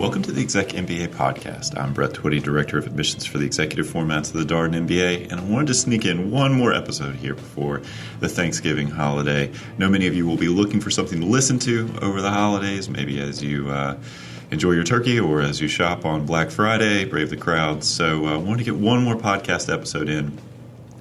Welcome to the ExecMBA podcast. I'm Brett Twitty, Director of Admissions for the Executive Formats of the Darden MBA, and I wanted to sneak in one more episode here before the Thanksgiving holiday. I know many of you will be looking for something to listen to over the holidays, maybe as you enjoy your turkey or as you shop on Black Friday, brave the crowds. So I wanted to get one more podcast episode in,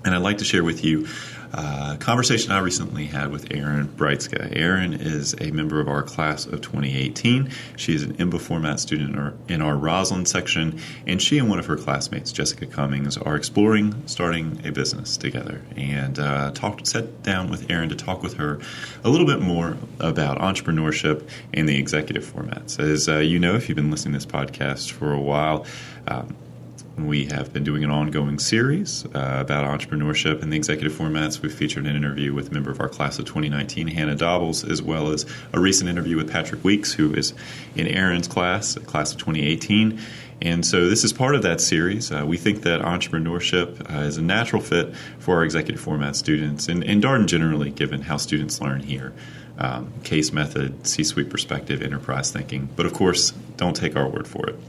and I'd like to share with you a conversation I recently had with Erin Breitzka. Erin is a member of our class of 2018. She is an EMBA format student in our Rosslyn Section, and she and one of her classmates, Jessica Cummings, are exploring starting a business together. And sat down with Erin to talk with her a little bit more about entrepreneurship and the executive formats. As you know, if you've been listening to this podcast for a while, we have been doing an ongoing series about entrepreneurship and the executive formats. We've featured an interview with a member of our class of 2019, Hannah Dobbles, as well as a recent interview with Patrick Weeks, who is in Erin's class, class of 2018. And so this is part of that series. We think that entrepreneurship is a natural fit for our executive format students, and Darden generally, given how students learn here. Case method, C-suite perspective, enterprise thinking. But of course, don't take our word for it.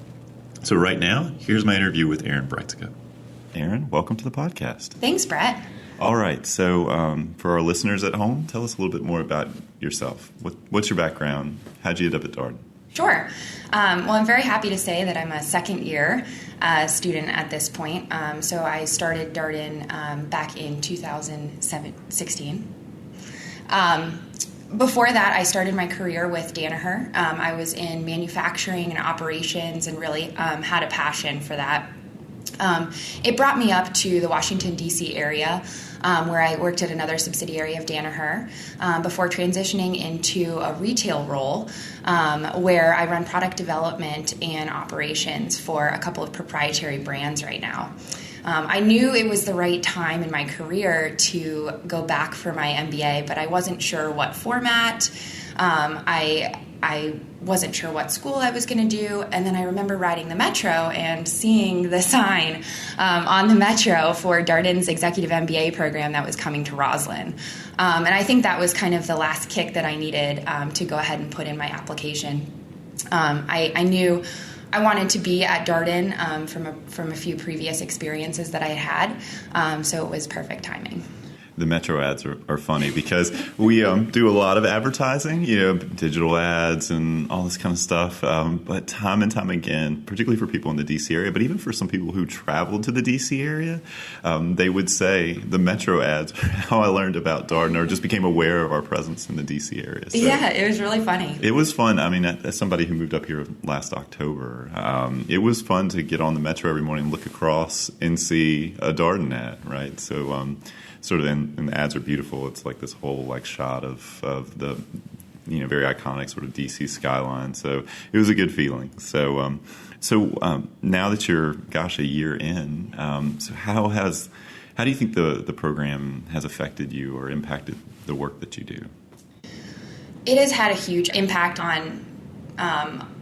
So right now, here's my interview with Erin Breitzka. Erin, welcome to the podcast. Thanks, Brett. All right. So for our listeners at home, tell us a little bit more about yourself. What's your background? How'd you end up at Darden? Sure. Well, I'm very happy to say that I'm a second-year student at this point. So I started Darden back in 2016. Before that, I started my career with Danaher. I was in manufacturing and operations and really had a passion for that. It brought me up to the Washington, D.C. area, where I worked at another subsidiary of Danaher before transitioning into a retail role where I run product development and operations for a couple of proprietary brands right now. I knew it was the right time in my career to go back for my MBA, but I wasn't sure what format. I wasn't sure what school I was going to do, and then I remember riding the Metro and seeing the sign on the Metro for Darden's Executive MBA program that was coming to Rosslyn. And I think that was kind of the last kick that I needed to go ahead and put in my application. I knew I wanted to be at Darden from a few previous experiences that I had, so it was perfect timing. The Metro ads are funny because we do a lot of advertising, digital ads and all this kind of stuff. But time and time again, particularly for people in the D.C. area, but even for some people who travel to the D.C. area, they would say the Metro ads are how I learned about Darden or just became aware of our presence in the D.C. area. So yeah, it was really funny. It was fun. I mean, as somebody who moved up here last October, it was fun to get on the Metro every morning, look across and see a Darden ad, right? So sort of, and the ads are beautiful. It's like this whole shot of the very iconic sort of DC skyline. So it was a good feeling. So now that you're a year in, so how do you think the program has affected you or impacted the work that you do? It has had a huge impact on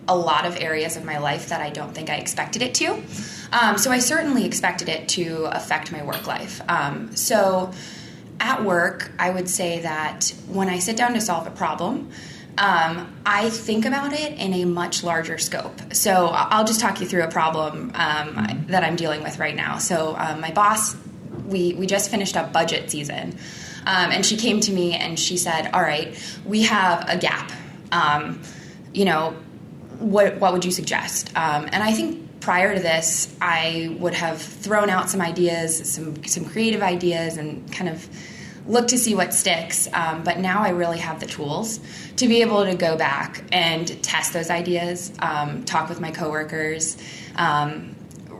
a lot of areas of my life that I don't think I expected it to. So I certainly expected it to affect my work life. So at work, I would say that when I sit down to solve a problem, I think about it in a much larger scope. So I'll just talk you through a problem that I'm dealing with right now. So my boss, we just finished up budget season, and she came to me and she said, all right, we have a gap. What would you suggest? And I think prior to this, I would have thrown out some ideas, some creative ideas, and kind of look to see what sticks. But now I really have the tools to be able to go back and test those ideas, talk with my coworkers,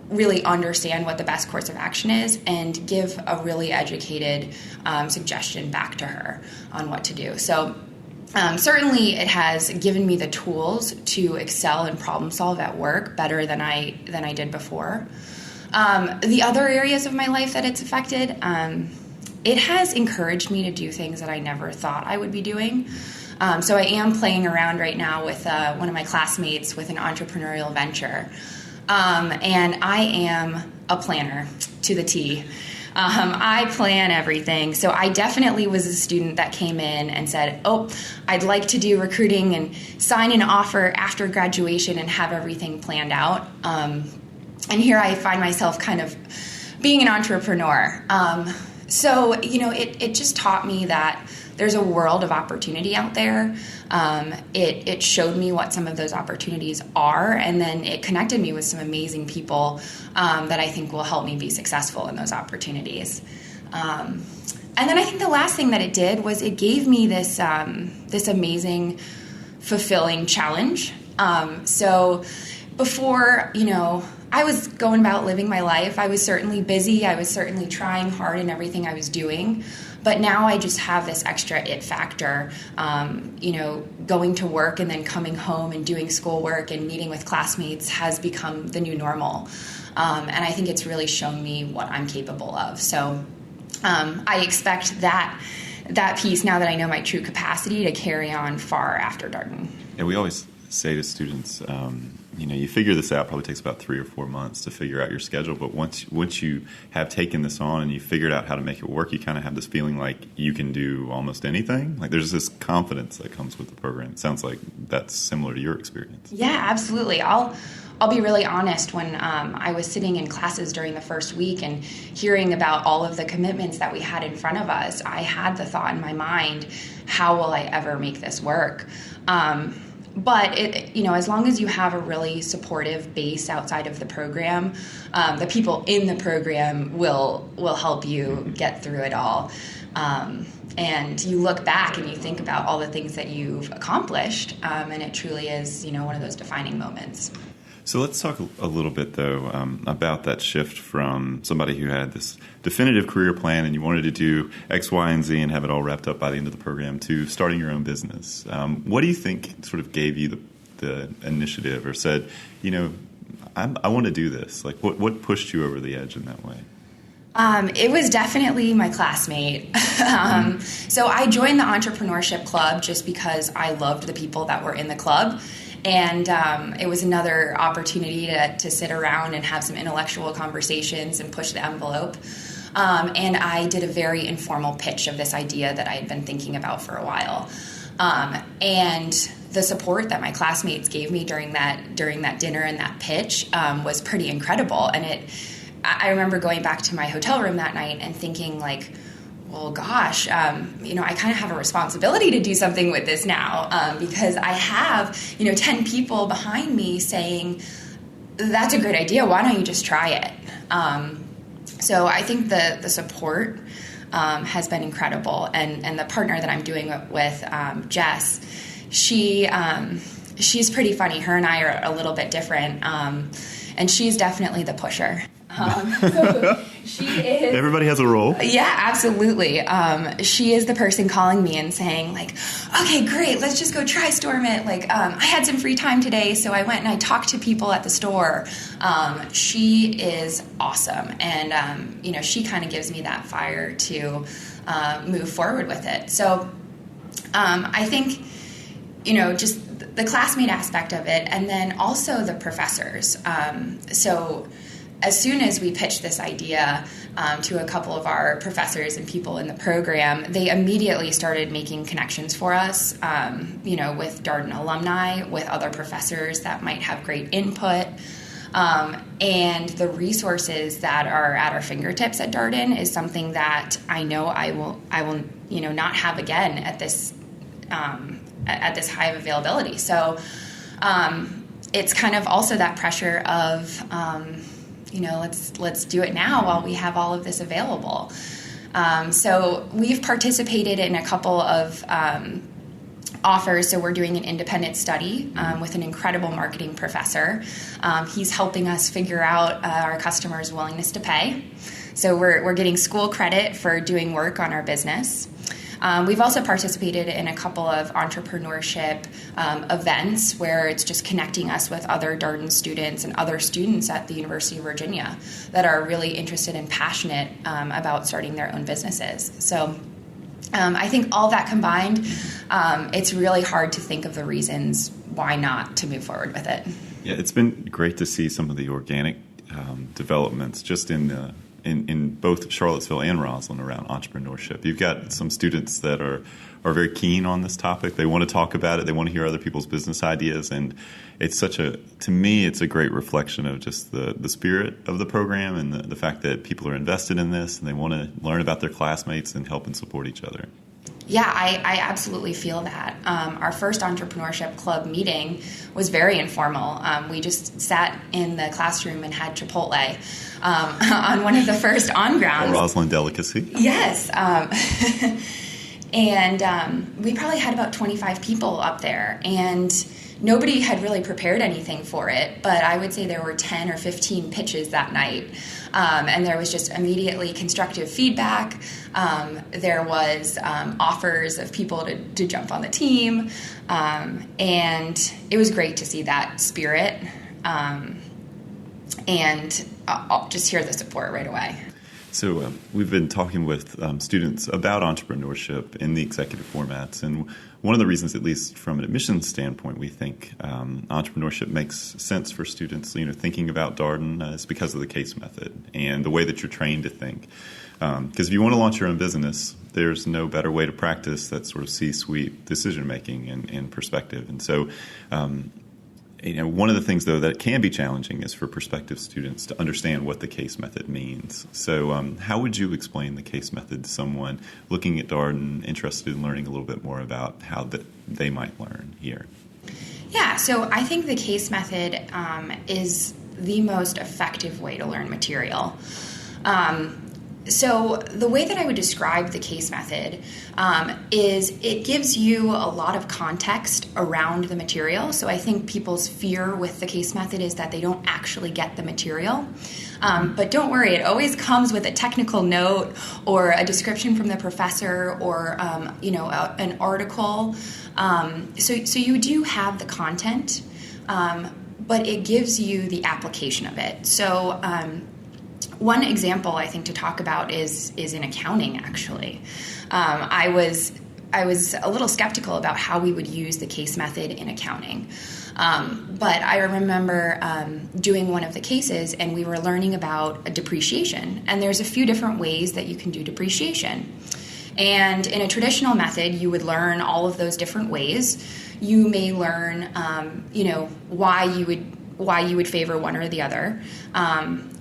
really understand what the best course of action is, and give a really educated suggestion back to her on what to do. So certainly it has given me the tools to excel and problem solve at work better than I did before. The other areas of my life that it's affected, it has encouraged me to do things that I never thought I would be doing. So I am playing around right now with one of my classmates with an entrepreneurial venture. And I am a planner to the T. I plan everything. So I definitely was a student that came in and said, oh, I'd like to do recruiting and sign an offer after graduation and have everything planned out. And here I find myself kind of being an entrepreneur. So, it just taught me that there's a world of opportunity out there. It showed me what some of those opportunities are, and then it connected me with some amazing people that I think will help me be successful in those opportunities. And then I think the last thing that it did was it gave me this amazing, fulfilling challenge. So before, I was going about living my life. I was certainly busy. I was certainly trying hard in everything I was doing. But now I just have this extra it factor, going to work and then coming home and doing schoolwork and meeting with classmates has become the new normal. And I think it's really shown me what I'm capable of. So I expect that piece, now that I know my true capacity, to carry on far after Darden. And we always say to students, you figure this out, probably takes about 3 or 4 months to figure out your schedule. But once you have taken this on and you figured out how to make it work, you kind of have this feeling like you can do almost anything. Like there's this confidence that comes with the program. It sounds like that's similar to your experience. Yeah, absolutely. I'll be really honest. When I was sitting in classes during the first week and hearing about all of the commitments that we had in front of us, I had the thought in my mind, how will I ever make this work? But as long as you have a really supportive base outside of the program, the people in the program will help you get through it all. And you look back and you think about all the things that you've accomplished, and it truly is, one of those defining moments. So let's talk a little bit, though, about that shift from somebody who had this definitive career plan and you wanted to do X, Y, and Z and have it all wrapped up by the end of the program to starting your own business. What do you think sort of gave you the initiative or said, I want to do this? Like, what pushed you over the edge in that way? It was definitely my classmate. So I joined the Entrepreneurship Club just because I loved the people that were in the club. And it was another opportunity to sit around and have some intellectual conversations and push the envelope. And I did a very informal pitch of this idea that I had been thinking about for a while. And the support that my classmates gave me during that dinner and that pitch was pretty incredible. And I remember going back to my hotel room that night and thinking, like, well, gosh, I kind of have a responsibility to do something with this now, because I have, 10 people behind me saying, that's a great idea. Why don't you just try it? So I think the support has been incredible. And the partner that I'm doing it with, Jess, she's pretty funny. Her and I are a little bit different. And she's definitely the pusher. So she is. Everybody has a role. Yeah, absolutely. She is the person calling me and saying, like, okay, great, let's just go try Storm It. Like, I had some free time today, so I went and I talked to people at the store. She is awesome. And, she kind of gives me that fire to move forward with it. So I think, just the classmate aspect of it, and then also the professors. So as soon as we pitched this idea to a couple of our professors and people in the program, they immediately started making connections for us, with Darden alumni, with other professors that might have great input. And the resources that are at our fingertips at Darden is something that I know I will not have again at this high of availability. So it's kind of also that pressure of let's do it now while we have all of this available. So we've participated in a couple of offers. So we're doing an independent study with an incredible marketing professor. He's helping us figure out our customers' willingness to pay. So we're getting school credit for doing work on our business. We've also participated in a couple of entrepreneurship events where it's just connecting us with other Darden students and other students at the University of Virginia that are really interested and passionate about starting their own businesses. So I think all that combined, it's really hard to think of the reasons why not to move forward with it. Yeah, it's been great to see some of the organic developments just in in both Charlottesville and Rosslyn around entrepreneurship. You've got some students that are very keen on this topic. They want to talk about it. They want to hear other people's business ideas. And it's to me, it's a great reflection of just the spirit of the program and the fact that people are invested in this and they want to learn about their classmates and help and support each other. Yeah, I absolutely feel that. Our first Entrepreneurship Club meeting was very informal. We just sat in the classroom and had Chipotle on one of the first on-grounds. A Rosslyn delicacy. Yes. And we probably had about 25 people up there, and nobody had really prepared anything for it, but I would say there were 10 or 15 pitches that night. And there was just immediately constructive feedback. There was offers of people to jump on the team. And it was great to see that spirit and I'll just hear the support right away. So we've been talking with students about entrepreneurship in the executive formats, and one of the reasons, at least from an admissions standpoint, we think entrepreneurship makes sense for students, thinking about Darden is because of the case method and the way that you're trained to think. Because if you want to launch your own business, there's no better way to practice that sort of C-suite decision-making and perspective. And so one of the things, though, that can be challenging is for prospective students to understand what the case method means. So how would you explain the case method to someone looking at Darden, interested in learning a little bit more about how they might learn here? Yeah, so I think the case method is the most effective way to learn material. So the way that I would describe the case method is it gives you a lot of context around the material. So I think people's fear with the case method is that they don't actually get the material. But don't worry, it always comes with a technical note or a description from the professor or an article. So you do have the content, but it gives you the application of it. So one example I think to talk about is in accounting, actually. I was a little skeptical about how we would use the case method in accounting. But I remember doing one of the cases, and we were learning about depreciation. And there's a few different ways that you can do depreciation. And in a traditional method, you would learn all of those different ways. You may learn, why you would favor one or the other.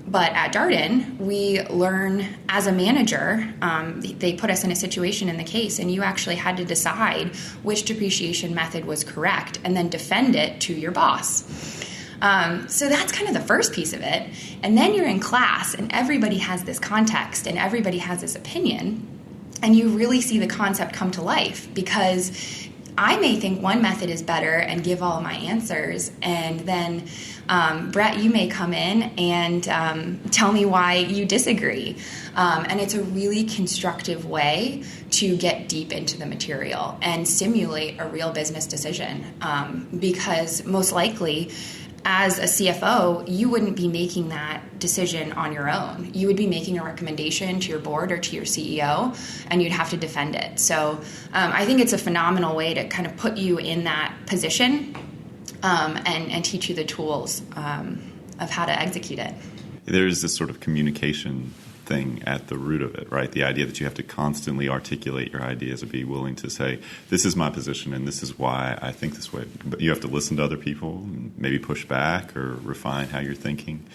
But at Darden, we learn as a manager, they put us in a situation in the case, and you actually had to decide which depreciation method was correct and then defend it to your boss. So that's kind of the first piece of it. And then you're in class, and everybody has this context, and everybody has this opinion, and you really see the concept come to life because I may think one method is better and give all of my answers, and then Brett, you may come in and tell me why you disagree. And it's a really constructive way to get deep into the material and simulate a real business decision. Because most likely, as a CFO, you wouldn't be making that decision on your own. You would be making a recommendation to your board or to your CEO, and you'd have to defend it. So I think it's a phenomenal way to kind of put you in that position and teach you the tools of how to execute it. There's this sort of communication thing at the root of it, right? The idea that you have to constantly articulate your ideas or be willing to say, this is my position and this is why I think this way. But you have to listen to other people, and maybe push back or refine how you're thinking.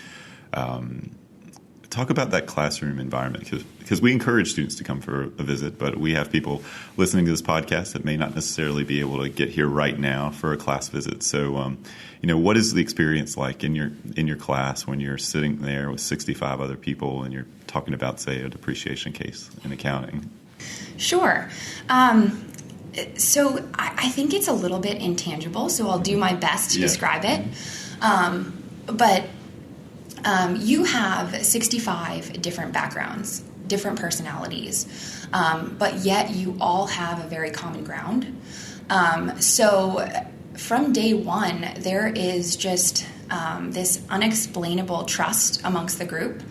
Talk about that classroom environment, because we encourage students to come for a visit, but we have people listening to this podcast that may not necessarily be able to get here right now for a class visit. So, what is the experience like in your class when you're sitting there with 65 other people and you're talking about, say, a depreciation case in accounting? Sure. So I think it's a little bit intangible, so I'll do my best to describe it. But you have 65 different backgrounds, different personalities, but yet you all have a very common ground. So from day one, there is just this unexplainable trust amongst the group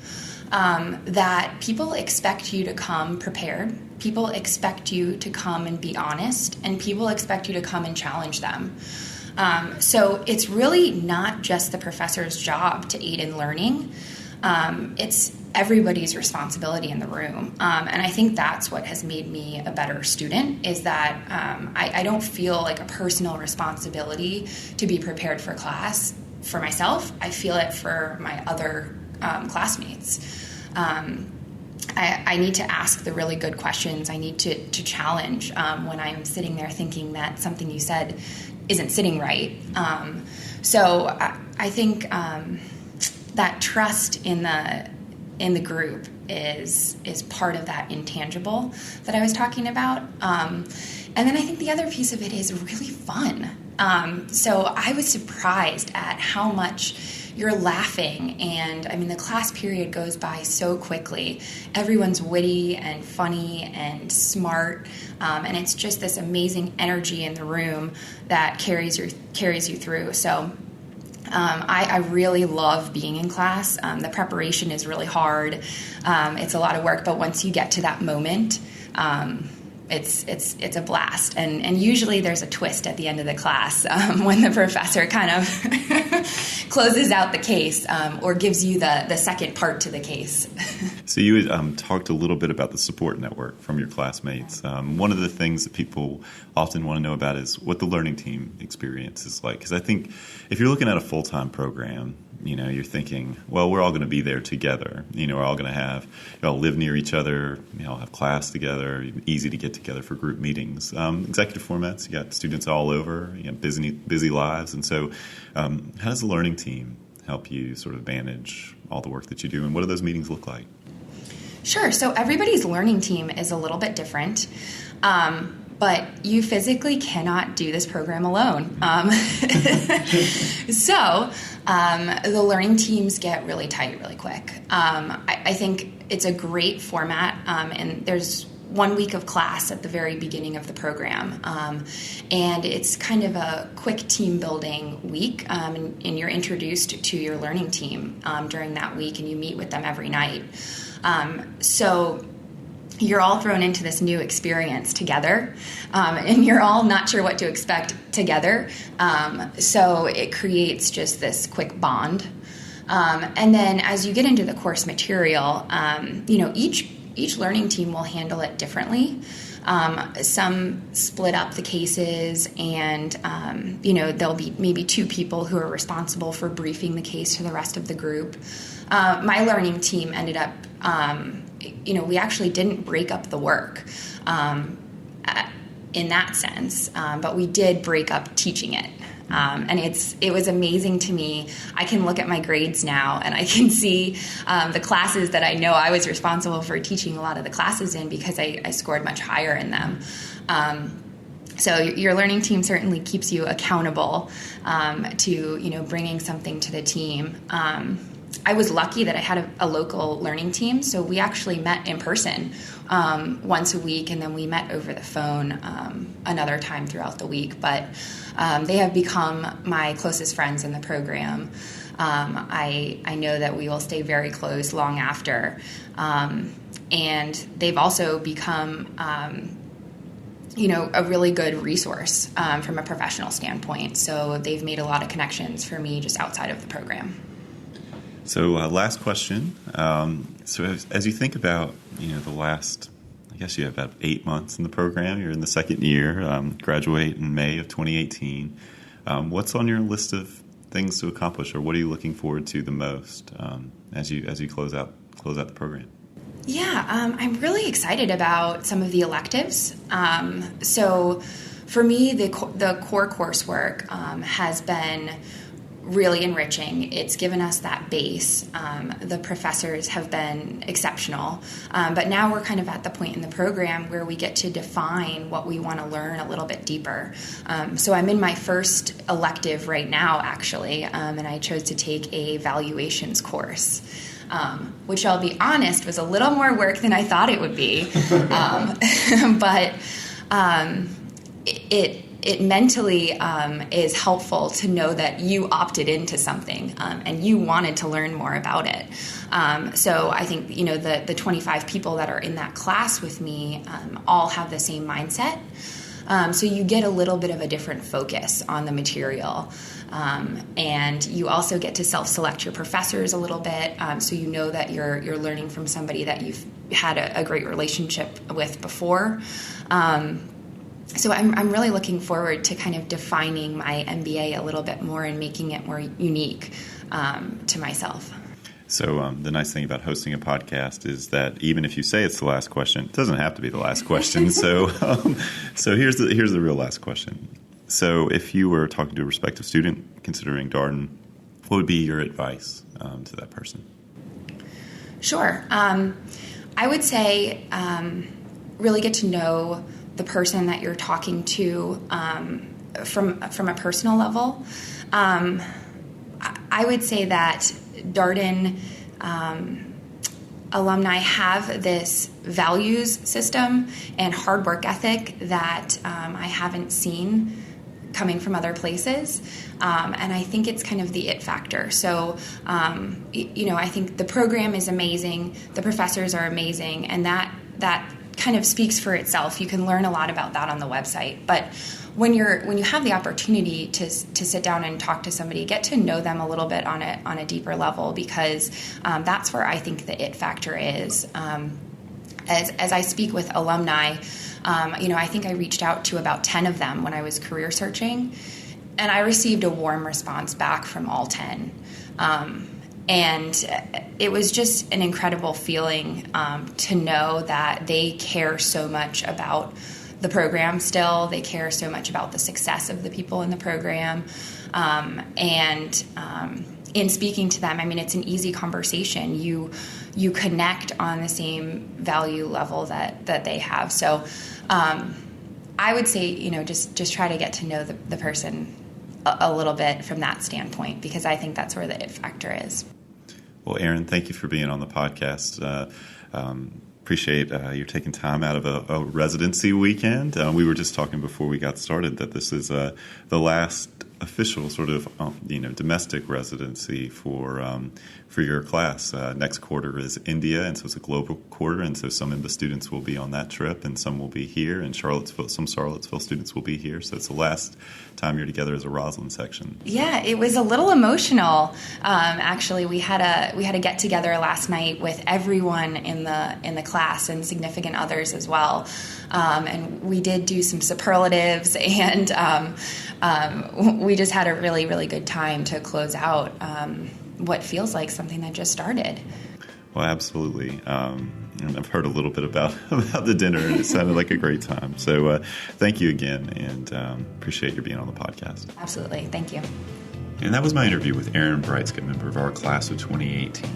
that people expect you to come prepared. People expect you to come and be honest, and people expect you to come and challenge them. So it's really not just the professor's job to aid in learning. It's everybody's responsibility in the room. And I think that's what has made me a better student, is that I don't feel like a personal responsibility to be prepared for class for myself. I feel it for my other classmates. I need to ask the really good questions. I need to challenge when I'm sitting there thinking that something you said isn't sitting right. So I think that trust in the group is part of that intangible that I was talking about. And then I think the other piece of it is really fun. So I was surprised at how much you're laughing, and I mean, the class period goes by so quickly. Everyone's witty and funny and smart, and it's just this amazing energy in the room that carries you through. So I really love being in class. The preparation is really hard. It's a lot of work, but once you get to that moment, it's a blast. And usually there's a twist at the end of the class when the professor kind of closes out the case or gives you the second part to the case. So you talked a little bit about the support network from your classmates. One of the things that people often want to know about is what the learning team experience is like. Because I think if you're looking at a full-time program, you're thinking, well, we're all going to be there together. We're all going to all live near each other, all have class together, easy to get together for group meetings. Executive formats, you got students all over, busy lives. And so how does the learning team help you sort of manage all the work that you do, and what do those meetings look like? Sure. So everybody's learning team is a little bit different. But you physically cannot do this program alone. So the learning teams get really tight really quick. I think it's a great format, and there's 1 week of class at the very beginning of the program. And it's kind of a quick team building week, and you're introduced to your learning team during that week, and you meet with them every night. So you're all thrown into this new experience together, and you're all not sure what to expect together. So it creates just this quick bond. And then as you get into the course material, each learning team will handle it differently. Some split up the cases, and there'll be maybe 2 people who are responsible for briefing the case to the rest of the group. My learning team ended up we actually didn't break up the work in that sense, but we did break up teaching it. And it was amazing to me. I can look at my grades now, and I can see the classes that I know I was responsible for teaching a lot of the classes in, because I scored much higher in them. So your learning team certainly keeps you accountable to bringing something to the team. I was lucky that I had a local learning team, so we actually met in person once a week, and then we met over the phone another time throughout the week. But they have become my closest friends in the program. I know that we will stay very close long after. And they've also become a really good resource from a professional standpoint. So they've made a lot of connections for me just outside of the program. So last question. So as you think about, the last, I guess you have about 8 months in the program. You're in the second year, graduate in May of 2018. What's on your list of things to accomplish, or what are you looking forward to the most as you close out the program? Yeah, I'm really excited about some of the electives. So for me, the core coursework has been really enriching. It's given us that base. The professors have been exceptional. But now we're kind of at the point in the program where we get to define what we want to learn a little bit deeper. So I'm in my first elective right now, actually, and I chose to take a valuations course. Which I'll be honest was a little more work than I thought it would be. But it mentally is helpful to know that you opted into something and you wanted to learn more about it. So I think, the 25 people that are in that class with me all have the same mindset. So you get a little bit of a different focus on the material. And you also get to self-select your professors a little bit, so you know that you're learning from somebody that you've had a great relationship with before. So I'm really looking forward to kind of defining my MBA a little bit more and making it more unique to myself. So the nice thing about hosting a podcast is that even if you say it's the last question, it doesn't have to be the last question. So here's the real last question. So if you were talking to a prospective student considering Darden, what would be your advice to that person? Sure. I would say really get to know the person that you're talking to from a personal level. I would say that Darden alumni have this values system and hard work ethic that I haven't seen coming from other places. And I think it's kind of the it factor. So, I think the program is amazing. The professors are amazing. And that kind of speaks for itself. You can learn a lot about that on the website. But when you have the opportunity to sit down and talk to somebody, get to know them a little bit on a deeper level, because that's where I think the it factor is. As I speak with alumni, I think I reached out to about 10 of them when I was career searching, and I received a warm response back from all 10. And it was just an incredible feeling to know that they care so much about the program still. They care so much about the success of the people in the program. In speaking to them, I mean, it's an easy conversation. You connect on the same value level that they have. So I would say, just try to get to know the person a little bit from that standpoint, because I think that's where the it factor is. Well, Erin, thank you for being on the podcast. Appreciate you taking time out of a residency weekend. We were just talking before we got started that this is the last official sort of domestic residency for your class. Next quarter is India, and so it's a global quarter, and so some EMBA students will be on that trip, and some will be here, and some Charlottesville students will be here. So it's the last time you're together as a Rosslyn section. Yeah, it was a little emotional. Actually, we had a get together last night with everyone in the class and significant others as well, and we did do some superlatives, and we just had a really, really good time to close out what feels like something that just started. Well, absolutely. And I've heard a little bit about the dinner, and it sounded like a great time. So thank you again, and appreciate your being on the podcast. Absolutely. Thank you. And that was my interview with Erin Breitzka, member of our class of 2018.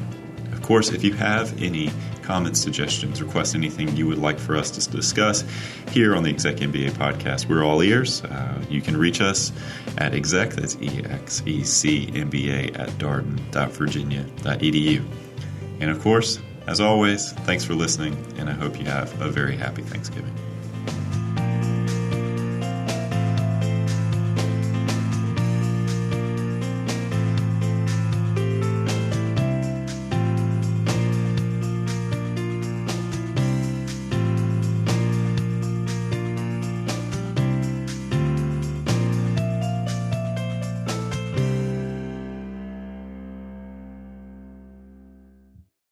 Of course, if you have any comments, suggestions, requests, anything you would like for us to discuss here on the ExecMBA podcast, we're all ears. You can reach us at exec, that's ExecMBA at darden.virginia.edu. And of course, as always, thanks for listening, and I hope you have a very happy Thanksgiving.